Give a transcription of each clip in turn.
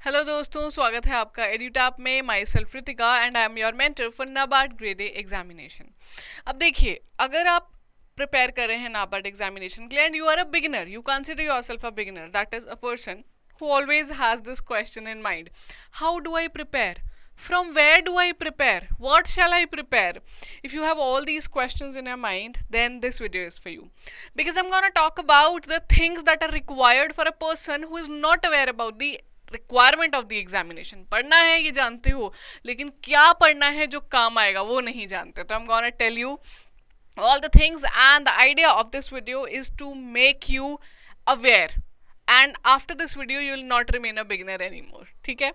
Hello दोस्तों, स्वागत है आपका EduTap में। My self Ritika and I am your mentor for NABARD grade A examination. अब देखिए, अगर आप प्रिपेयर कर रहे हैं नाबार्ड एग्जामिनेशन के लिए and you are a beginner, you consider yourself a beginner, that is a person who always has this question in mind: how do I prepare? From where do I prepare? What shall I prepare? If you have all these questions in your mind, then this video is for you, because I'm going to talk about the things that are required for a person who is not aware about the requirement of the examination. पढ़ना है ये जानते हो, लेकिन क्या पढ़ना है जो काम आएगा वो नहीं जानते। तो I am gonna tell you all the things, and the idea of this video is to make you aware, and after this video you will not remain a beginner anymore। ठीक है,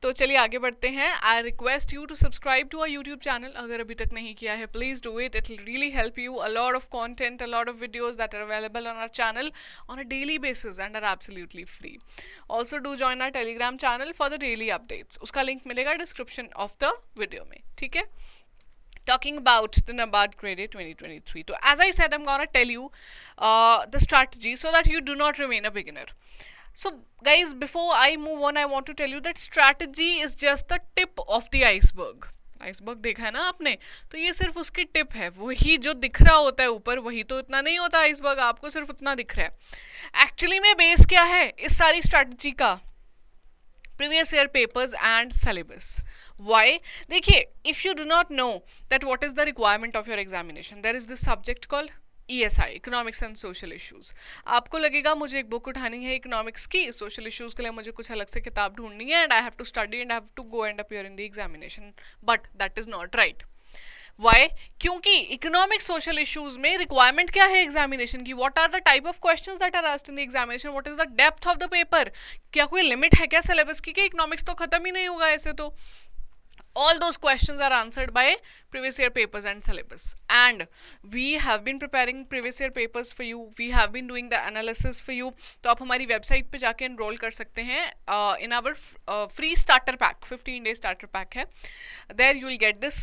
तो चलिए आगे बढ़ते हैं। I request you to subscribe to our YouTube channel, अगर अभी तक नहीं किया है please do it. It will really help you. A lot of content, a lot of videos that are available on our channel on a daily basis and are absolutely free. Also do join our Telegram channel for the daily updates, उसका link मिलेगा description of the video में। ठीक है, talking about the NABARD Grade A 2023. So as I said, I'm gonna tell you the strategy so that you do not remain a beginner. So guys, before I move on, I want to tell you that strategy is just the tip of the iceberg. Iceberg देखा है ना आपने, तो ये सिर्फ उसकी tip है। वही जो दिख रहा होता है ऊपर, वही तो इतना नहीं होता आइसबर्ग, आपको सिर्फ उतना दिख रहा है। एक्चुअली में बेस क्या है इस सारी स्ट्रैटेजी का? previous year papers and syllabus. Why? देखिए, if you do not know that what is the requirement of your examination, there is this subject called ESI, Economics and Social Issues. आपको लगेगा मुझे एक बुक उठानी है economics की, social issues के लिए मुझे कुछ अलग से किताब ढूंढनी है, and I have to study and I have to go and appear in the examination, but that is not right. Why? क्योंकि इकोनॉमिक सोशल इश्यूज में रिक्वायरमेंट क्या है एग्जामिनेशन की? What are the type of questions that are asked in the examination? What is the depth of the paper? क्या कोई limit है क्या syllabus की? इकोनॉमिक्स तो खत्म ही नहीं होगा ऐसे तो। all those questions are answered by previous year papers and syllabus, and we have been preparing previous year papers for you, we have been doing the analysis for you। तो आप हमारी वेबसाइट पे जाके enroll कर सकते हैं in our free starter pack, 15-day starter pack है, there you will get this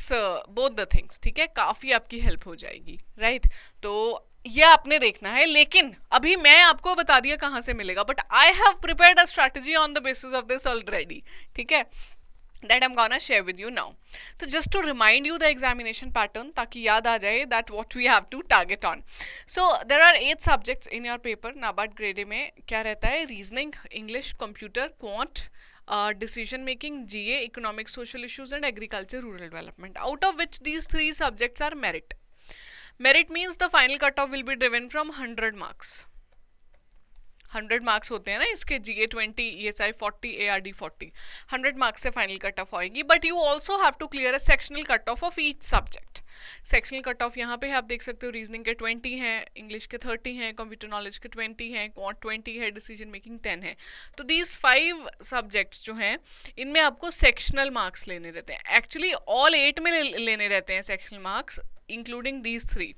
both the things। ठीक है, काफ़ी आपकी हेल्प हो जाएगी, right? तो ये आपने देखना है, लेकिन अभी मैं आपको बता दिया कहाँ से मिलेगा, but I have prepared a strategy on the basis of this already. ठीक है, that I'm gonna share with you now. So just to remind you the examination pattern, ताकि याद आ जाए that what we have to target on. So there are 8 subjects in your paper. NABARD Grade A में क्या रहता है? Reasoning, English, Computer, Quant, decision making, GA, Economic, Social Issues and Agriculture, Rural Development. Out of which these 3 subjects are merit. Merit means the final cutoff will be driven from 100 marks. 100 marks होते हैं ना इसके, GA 20, ESI 40, ARD 40, 100 marks से final cut off होएगी। But you also have to clear a sectional cut off of each subject. Sectional cut off यहाँ पे आप देख सकते हो, रीजनिंग के 20 हैं, इंग्लिश के 30 हैं, कंप्यूटर नॉलेज के 20 हैं, क्वांट 20 है, डिसीजन मेकिंग 10 है। तो दीज 5 सब्जेक्ट्स जो हैं इनमें आपको सेक्शनल मार्क्स लेने रहते हैं। एक्चुअली ऑल 8 में लेने रहते हैं sectional marks, including these 3,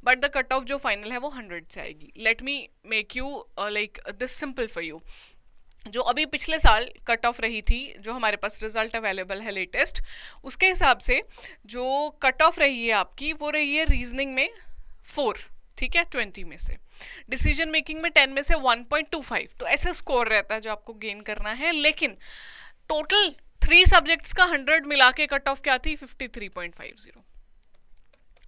but the cut off जो फाइनल है वो 100 से आएगी। Let me make you like this simple for you. जो अभी पिछले साल कट ऑफ रही थी, जो हमारे पास रिजल्ट अवेलेबल है लेटेस्ट, उसके हिसाब से जो कट ऑफ रही है आपकी वो रही है रीजनिंग में 4, ठीक है, 20 में से, डिसीजन मेकिंग में 10 में से 1.25। तो ऐसे स्कोर रहता है जो आपको गेन करना है। लेकिन टोटल 3 सब्जेक्ट्स का 100 मिला के कट ऑफ क्या थी? 53.50।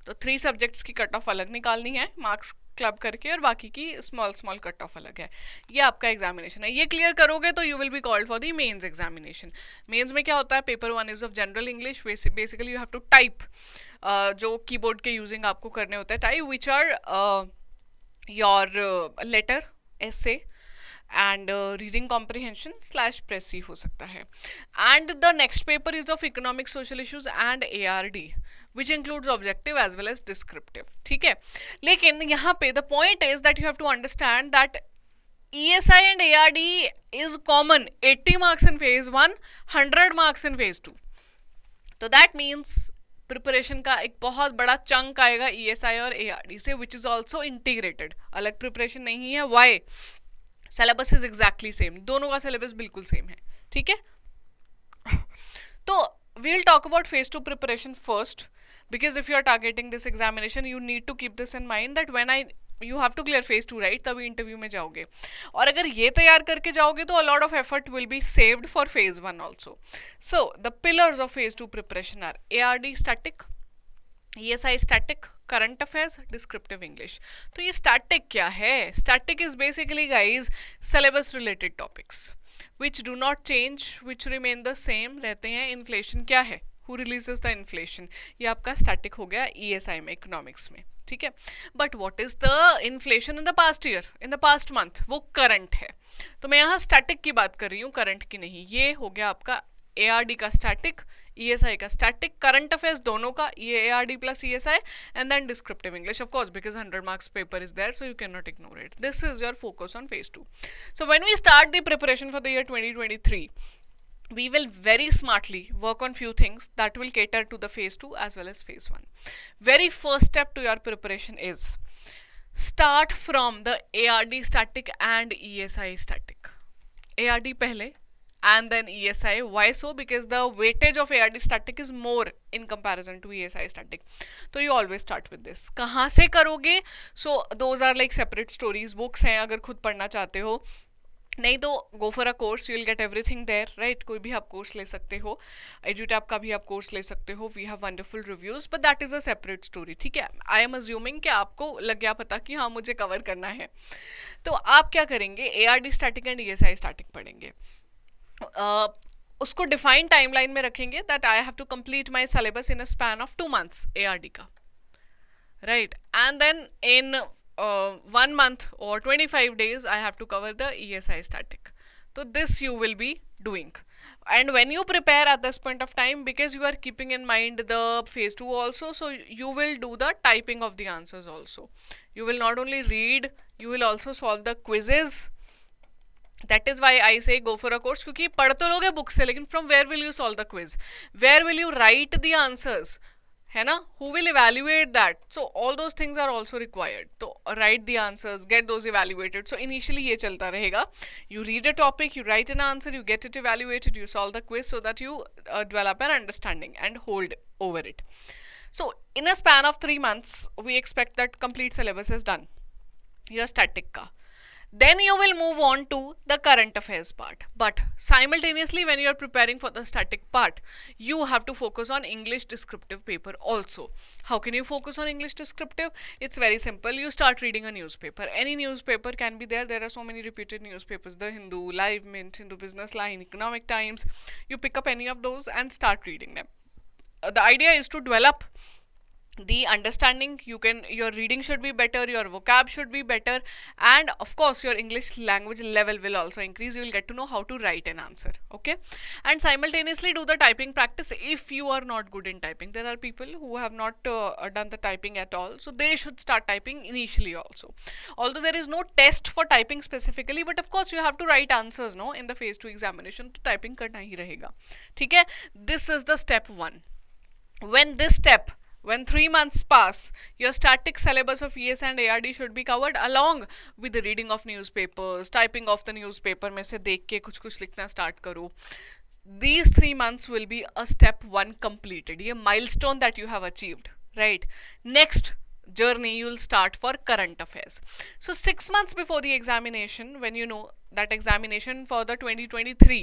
तो 3 सब्जेक्ट्स की कट ऑफ अलग निकालनी है मार्क्स क्लब करके, और बाकी की स्मॉल कट ऑफ अलग है। ये आपका एग्जामिनेशन है। ये क्लियर करोगे तो you will be called for the mains examination. Mains में क्या होता है? Paper 1 is of general English. Basically you have to type, जो कीबोर्ड के यूजिंग आपको करने होते हैं type, which are your letter, essay and reading comprehension / precis हो सकता है। And the next paper is of economic, social issues and ARD, which includes objective as well as descriptive। ठीक है, लेकिन यहाँ पे the point is that you have to understand that ESI and ARD is common, 80 marks in phase 1, 100 marks in phase 2। तो that means preparation का एक बहुत बड़ा चंक आएगा ESI और ARD से, which is also integrated, अलग प्रिपरेशन नहीं है। Why? Syllabus is exactly same, दोनों का सिलेबस बिल्कुल सेम है। ठीक है, तो we'll talk about phase 2 preparation first, because if you are targeting this examination you need to keep this in mind that when I you have to clear phase 2 right, तभी interview में जाओगे। और अगर ये तैयार करके जाओगे तो a lot of effort will be saved for phase 1 also. So the pillars of phase 2 preparation are ARD static, ESI static, current affairs, descriptive English. तो ये स्टैटिक क्या है? Static is basically guys syllabus related topics which do not change, which remain the same रहते हैं। Inflation क्या है? Who releases the inflation? ये आपका स्टैटिक हो गया ESI में, इकोनॉमिक्स में, ठीक है। But what is the inflation in the past year, in the past month? वो करंट है। तो मैं यहाँ स्टैटिक की बात कर रही हूँ, करंट की नहीं। ये हो गया आपका ARD का स्टैटिक, ESI का स्टैटिक, करंट अफेयर्स दोनों का, ये ARD plus ESI, and then descriptive English, of course, because 100 marks paper is there, so you cannot ignore it. This is your focus on phase 2. So when we start the preparation for the year 2023, we will very smartly work on few things that will cater to the phase 2 as well as phase 1. Very first step to your preparation is start from the ARD static and ESI static. ARD pehle and then ESI. Why so? Because the weightage of ARD static is more in comparison to ESI static. So you always start with this. कहाँ से करोगे? So those are like separate stories. Books हैं अगर खुद पढ़ना चाहते हो, नहीं तो go for a course, you will get everything there, right? कोई भी आप कोर्स ले सकते हो, EduTap का भी आप कोर्स ले सकते हो, we have wonderful reviews, but that is a separate story, ठीक है। I am assuming कि आपको लग गया पता कि हाँ मुझे कवर करना है। तो आप क्या करेंगे? ARD static and ESI static पढ़ेंगे। उसको डिफाइंड टाइमलाइन में रखेंगे that I have to complete my syllabus in a span of 2 months ARD का, right, and then in 1 month or 25 days I have to cover the ESI static. So this you will be doing. And when you prepare at this point of time, because you are keeping in mind the phase 2 also, so you will do the typing of the answers also. You will not only read, you will also solve the quizzes. That is why I say go for a course, क्योंकि पढ़ तो लोगे book से, लेकिन from where will you solve the quiz? Where will you write the answers? है ना? Who will evaluate that? So all those things are also required. तो write the answers, get those evaluated. So initially ये चलता रहेगा. You read a topic, you write an answer, you get it evaluated, you solve the quiz so that you develop an understanding and hold over it. So in a span of 3 months, we expect that complete syllabus is done. Your static का. Then you will move on to the current affairs part. But simultaneously, when you are preparing for the static part, you have to focus on English descriptive paper also. How can you focus on English descriptive? It's very simple. You start reading a newspaper. Any newspaper can be there. There are so many reputed newspapers. The Hindu, Live Mint, Hindu Business Line, Economic Times. You pick up any of those and start reading them. The idea is to develop the understanding. Your reading should be better, your vocab should be better, and of course your English language level will also increase. You will get to know how to write an answer, okay? And simultaneously do the typing practice if you are not good in typing. There are people who have not done the typing at all, so they should start typing initially also. Although there is no test for typing specifically, but of course you have to write answers, no, in the phase 2 examination, तो typing करना ही रहेगा, ठीक है? This is the step 1. When 3 months pass, your static syllabus of ES and ARD should be covered along with the reading of newspapers, typing of the newspaper में से देख के कुछ लिखना start करो. These 3 months will be a step 1 completed. ये milestone that you have achieved, right? Next journey you will start for current affairs. So 6 months before the examination, when you know that examination for the 2023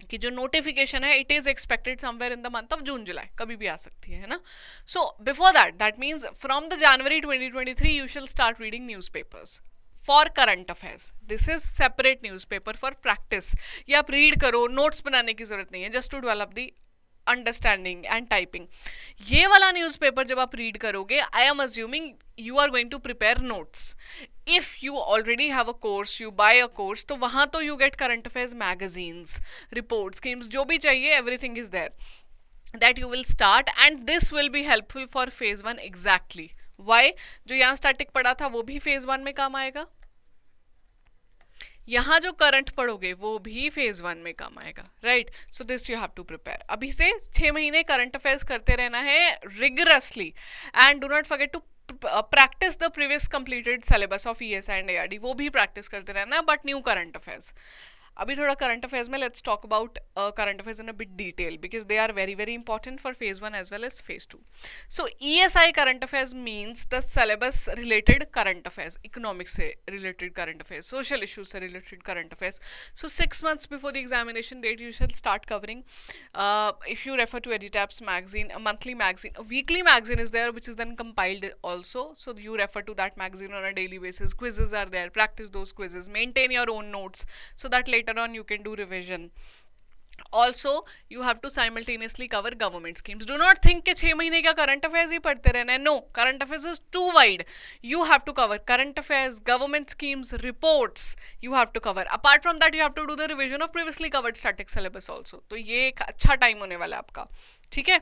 कि जो notification है it is expected somewhere in the month of June July, कभी भी आ सकती है ना? So before that means from the January 2023 you shall start reading newspapers for current affairs. This is separate newspaper for practice. ये आप read करो, notes बनाने की जरूरत नहीं है, just to develop the understanding and typing. ये वाला न्यूज़पेपर जब आप रीड करोगे, I am assuming you are going to prepare notes. If you already have a course, you buy a course, तो वहाँ तो you get current affairs magazines, reports, schemes, जो भी चाहिए, everything is there that you will start, and this will be helpful for phase 1 exactly. Why? जो यहाँ static पढ़ा था वो भी phase 1 में काम आएगा, यहाँ जो करंट पढ़ोगे वो भी फेज 1 में काम आएगा, right? So this you have to prepare. अभी से 6 महीने करंट अफेयर्स करते रहना है rigorously, and do not forget to practice the previous completed syllabus of ESI and ARD. वो भी practice करते रहना, but new current affairs. अभी थोड़ा करंट अफेयर्स में let's talk about current affairs in a bit detail because they are very very important for phase 1 as well as phase 2. So ESI current affairs means the syllabus related current affairs, economics से related current affairs, social issues से related current affairs. So 6 months before the examination date, you should start covering. If you refer to EduTap's magazine, a monthly magazine, a weekly magazine is there, which is then compiled also. So you refer to that magazine on a daily basis. Quizzes are there. Practice those quizzes. Maintain your own notes so that later on you can do revision. Also, you have to simultaneously cover government schemes. Do not think कि 6 महीने का current affairs ही पढ़ते रहना है. No, current affairs is too wide. You have to cover current affairs, government schemes, reports. You have to cover. Apart from that, you have to do the revision of previously covered static syllabus also. तो ये एक अच्छा time होने वाला है आपका, ठीक है.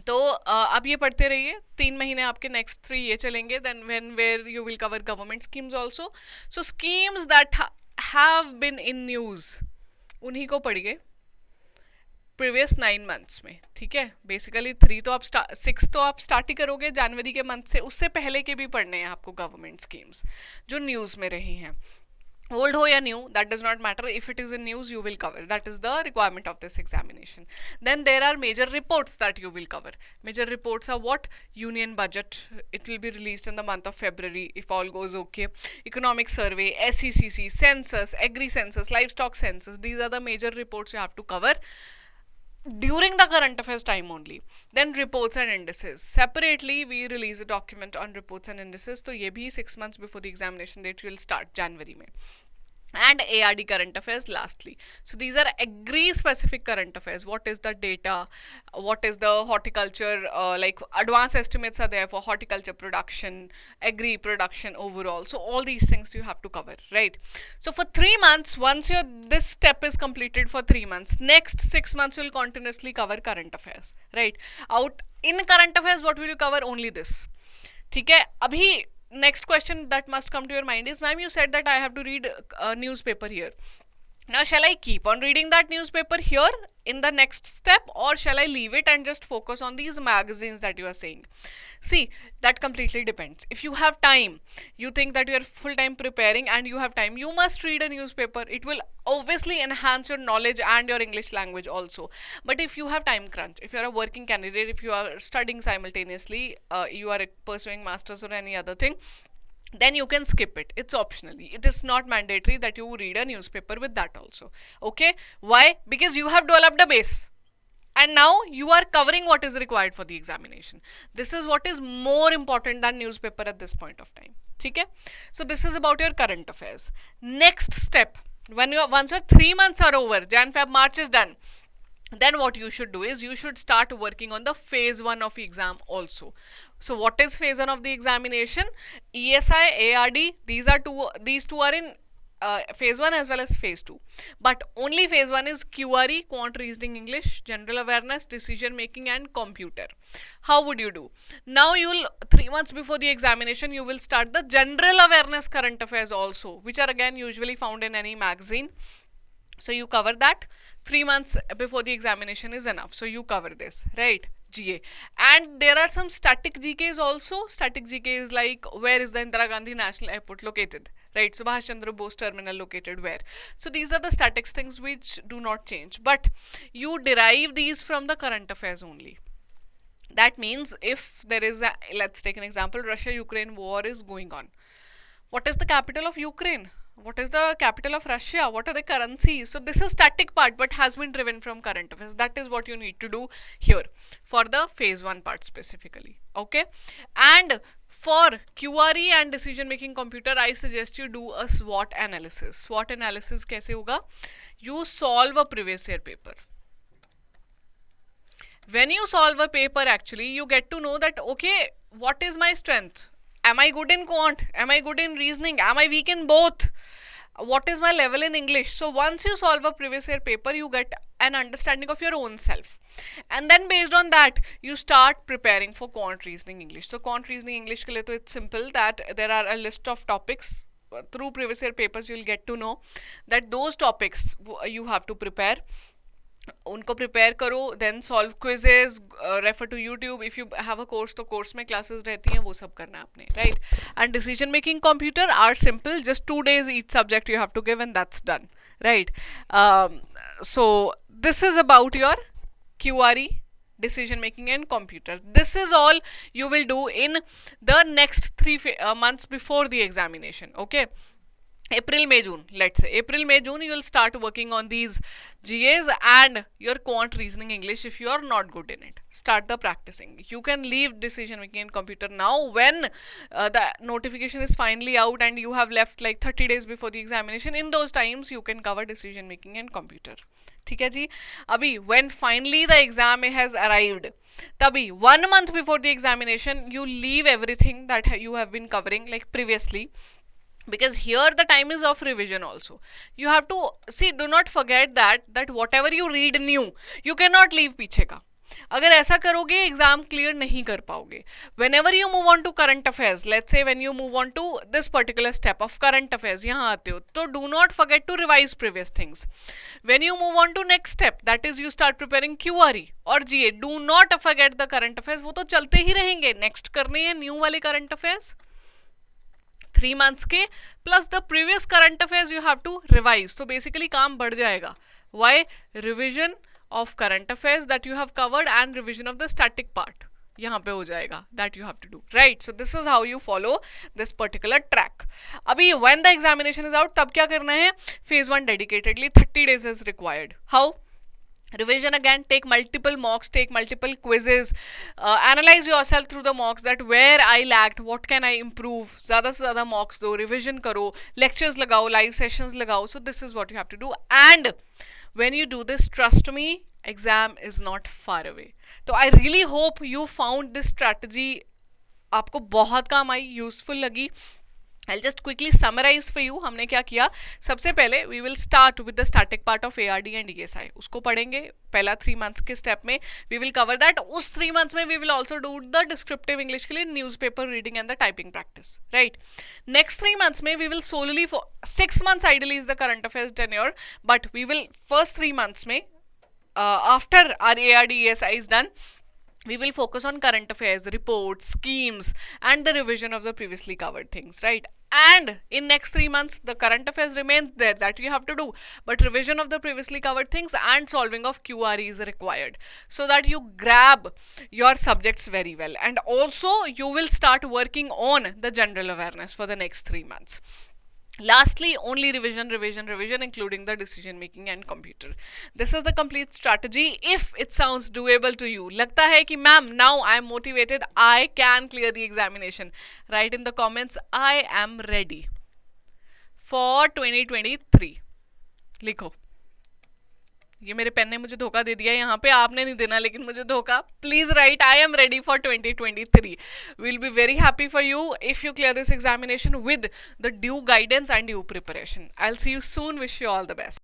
तो आप ये पढ़ते रहिए. 3 महीने आपके नेक्स्ट 3 ये चलेंगे. Then when where you will cover government schemes also. So schemes that have been in news उन्हीं को पढ़िए प्रीवियस 9 मंथ्स में, ठीक है. बेसिकली 3 तो आप 6 तो आप स्टार्ट ही करोगे जनवरी के मंथ से. उससे पहले के भी पढ़ने हैं आपको गवर्नमेंट स्कीम्स जो न्यूज़ में रही हैं. Old ho ya new, that does not matter. If it is in news, you will cover. That is the requirement of this examination. Then there are major reports that you will cover. Major reports are what? Union budget. It will be released in the month of February if all goes okay. Economic survey, SECC, census, agri census, livestock census. These are the major reports you have to cover during the current affairs time only. Then reports and indices. Separately, we release a document on reports and indices. So ये भी 6 months before the examination date will start January में. And ARD current affairs lastly. So these are agri specific current affairs. What is the data? What is the horticulture, like advanced estimates are there for horticulture production, agri production overall. So all these things you have to cover, right? So for 3 months, once this step is completed for 3 months, next 6 months you will continuously cover current affairs, right? Out in current affairs, what will you cover? Only this. ठीक है. अभी next question that must come to your mind is, ma'am, you said that I have to read a newspaper here. Now shall I keep on reading that newspaper here in the next step, or shall I leave it and just focus on these magazines that you are saying? See, that completely depends. If you have time, you think that you are full time preparing and you have time, you must read a newspaper. It will obviously enhance your knowledge and your English language also. But if you have time crunch, if you are a working candidate, if you are studying simultaneously, you are pursuing masters or any other thing, then you can skip it. It's optional. It is not mandatory that you read a newspaper with that also. Okay? Why? Because you have developed a base. And now you are covering what is required for the examination. This is what is more important than newspaper at this point of time. Okay? So this is about your current affairs. Next step, once your 3 months are over, Jan, Feb, March is done, then what you should do is you should start working on the phase 1 of exam also. So what is phase 1 of the examination? ESI, ARD, these two are in phase 1 as well as phase 2. But only phase 1 is QRE, quant reasoning English, general awareness, decision making and computer. How would you do? Now you will 3 months before the examination you will start the general awareness current affairs also, which are again usually found in any magazine. So you cover that. 3 months before the examination is enough. So you cover this, right? GA. And there are some static GKs also. Static GK is like, where is the Indira Gandhi National Airport located? Right? Subhash Chandra Bose Terminal located where? So these are the statics things which do not change. But you derive these from the current affairs only. That means if there is a, let's take an example, Russia-Ukraine war is going on. What is the capital of Ukraine? What is the capital of Russia? What are the currencies? So this is static part but has been driven from current affairs. That is what you need to do here for the phase 1 part specifically. Okay. And for QRE and decision making computer, I suggest you do a SWOT analysis. SWOT analysis कैसे होगा? You solve a previous year paper. When you solve a paper, actually you get to know that, okay, what is my strength? Am I good in quant? Am I good in reasoning? Am I weak in both? What is my level in English? So once you solve a previous year paper, you get an understanding of your own self. And then based on that, you start preparing for quant reasoning English. So quant reasoning English ke liye to it's simple that there are a list of topics. Through previous year papers, you will get to know that those topics you have to prepare. उनको prepare करो, then solve quizzes, refer to YouTube. If you have a course तो course में classes रहती हैं, वो सब करना है आपने, right. And decision making computer are simple, just 2 days each subject you have to give and that's done, right? So this is about your QRE, decision making and computer. This is all you will do in the next 3 months before the examination. Okay, April, May, June, let's say April, May, June, you will start working on these GAs and your quant, reasoning, English. If you are not good in it, start the practicing. You can leave decision making and computer now when the notification is finally out and you have left like 30 days before the examination. In those times you can cover decision making and computer. ठीक है जी. अभी when finally the exam has arrived, तभी 1 month before the examination you leave everything that you have been covering like previously, because here the time is of revision also. You have to see, do not forget that whatever you read new, you cannot leave पीछे का. अगर ऐसा करोगे exam clear नहीं कर पाओगे. whenever you move on to current affairs, let's say when you move on to this particular step of current affairs, यहाँ आते हो तो do not forget to revise previous things. when you move on to next step, that is you start preparing QRE और GA, do not forget the current affairs. वो तो चलते ही रहेंगे. Next करने हैं न्यू वाले current affairs 3 months के, plus the previous current affairs you have to revise. तो basically काम बढ़ जाएगा. Why? Revision of current affairs that you have covered and revision of the static part यहाँ पे हो जाएगा, that you have to do, right? So this is how you follow this particular track. अभी when the examination is out, तब क्या करना है? Phase 1 dedicatedly 30 days is required. How? Revision again, take multiple mocks, take multiple quizzes, analyze yourself through the mocks that where I lacked, what can I improve. ज़्यादा से ज़्यादा mocks दो, revision करो, lectures लगाओ, live sessions लगाओ. So this is what you have to do. And when you do this, trust me, exam is not far away. So I really hope you found this strategy आपको बहुत काम आई, useful लगी. I'll just quickly summarize for you. हमने क्या किया? सबसे पहले we will start with the static part of ARD and ESI. उसको पढ़ेंगे पहला 3 months के step में. We will cover that. उस 3 months में we will also do the descriptive English के लिए newspaper reading and the typing practice. Right? Next 3 months में we will solely for 6 months ideally is the current affairs tenure, but we will first 3 months में after our ARD ESI is done, we will focus on current affairs, reports, schemes, and the revision of the previously covered things, right? And in next 3 months, the current affairs remains there that you have to do, but revision of the previously covered things and solving of QRE is required so that you grab your subjects very well. And also, you will start working on the general awareness for the next 3 months. Lastly, only revision, including the decision making and computer. This is the complete strategy. If it sounds doable to you, लगता है कि ma'am, now I am motivated, I can clear the examination, write in the comments, I am ready for 2023. लिखो. ये मेरे pen ने मुझे धोखा दे दिया, यहाँ पे आपने नहीं देना लेकिन मुझे धोखा. Please right, I am ready for 2023. Will be very happy for you if you clear this examination with the due guidance and due preparation. I will see you soon. Wish you all the best.